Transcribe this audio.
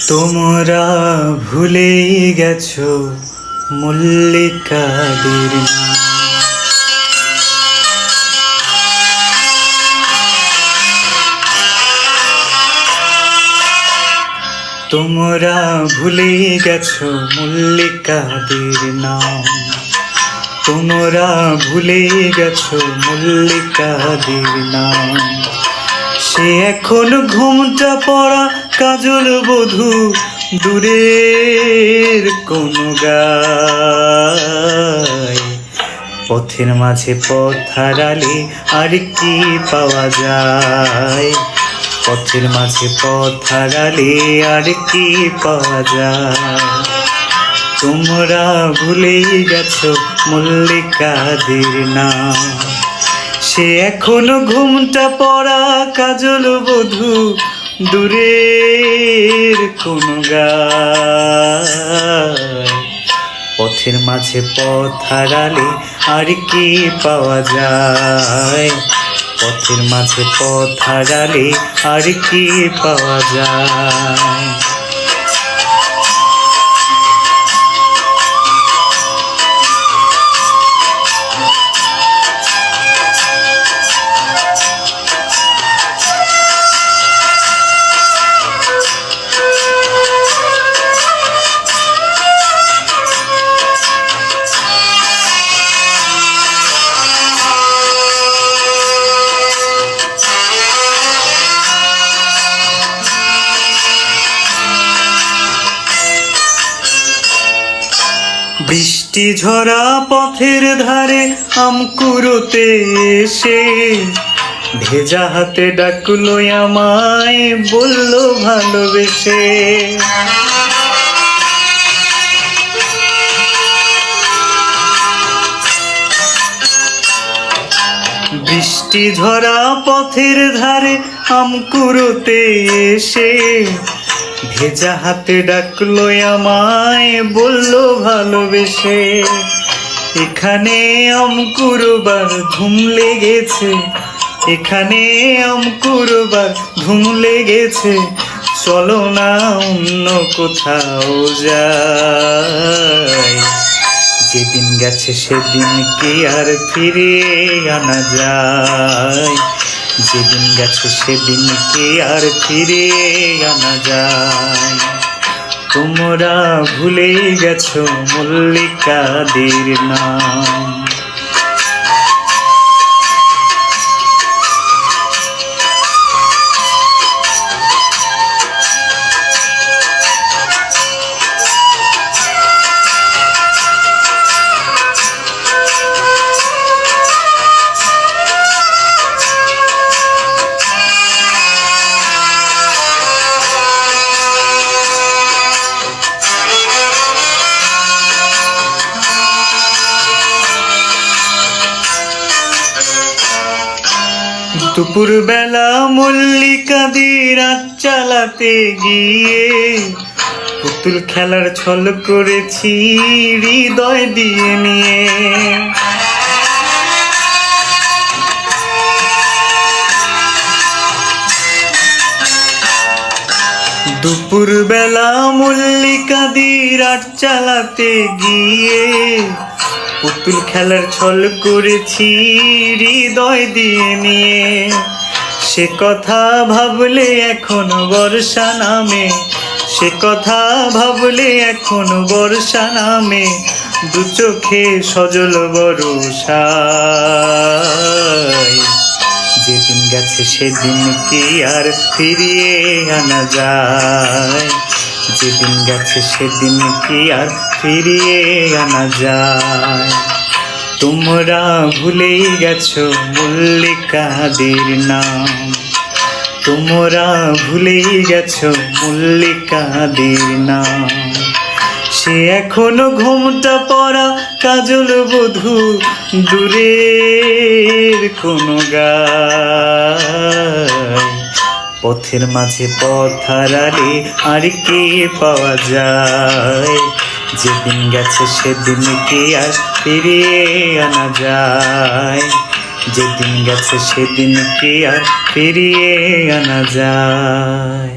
তোমরা ভুলেই গেছো মল্লিকাদের নাম। তোমরা ভুলেই গেছো মল্লিকাদের নাম। তোমরা ভুলেই গেছো মল্লিকাদের নাম। সে এখন ঘুমটা পড়া কাজল বধূ দূরের কোন গায়। পথের মাঝে পথ হারালে আর কি পাওয়া যায়। পথের মাঝে পথ হারালে আর কি পাওয়া যায়। তোমরা ভুলেই গেছো মল্লিকাদের নাম। সে এখনো ঘুমটা পড়া কাজল বধূ দূরের কোন গায়। পথের মাঝে পথ হারালে আর কি পাওয়া যায়। পথের মাঝে পথ হারালে আর কি পাওয়া যায়। বৃষ্টি ঝরা পথের ধারে আম কুড়োতে এসে ভেজা হাতে ডাকলো আমায়, বললো ভালোবেসে। বৃষ্টি ঝরা পথের ধারে আম কুড়োতে এসে ভেজা হাতে ডাকলো আমায়, বললো ভালোবেসে। এখানে আম কুড়োবার ধুম লেগেছে, এখানে আম কুড়োবার ধুম লেগেছে। চলো না অন্য কোথাও যাই। যেদিন গেছে সেদিন কি আর ফিরে আনা যায়। যেদিন গেছে সেদিন কি আর ফিরে আনা যায়। তোমরা ভুলেই গেছো মল্লিকাদের নাম। দুপুর বেলা মল্লিকাদের রাত চালাতে গিয়ে পুতুল খেলার ছল করেছি হৃদয় দিয়ে নিয়ে। দুপুর বেলা মল্লিকাদের রাত চালাতে গিয়ে পুতুল খেলার ছল করেছি হৃদয় দিয়ে নিয়ে। সে কথা ভাবলে এখন বর্ষা নামে, সে কথা ভাবলে এখন বর্ষা নামে। দু চোখে সজল বরষায়। যেদিন গেছে সেদিন কি আর ফিরিয়ে আনা যায়। যেদিন গেছে সেদিন কি আর ফিরিয়ে আনা যায়। তোমরা ভুলেই গেছো মল্লিকাদের নাম। তোমরা ভুলেই গেছো মল্লিকাদের নাম। সে এখনো ঘুমটা পড়া কাজল বধূ দূরের কোন গায়। পথের মাঝে পথ হারালে আর কি পাওয়া যায়। যেদিন গেছে সেদিন কি আর ফিরিয়ে আনা যায়। যেদিন গেছে সেদিন কি আর ফিরিয়ে আনা যায়।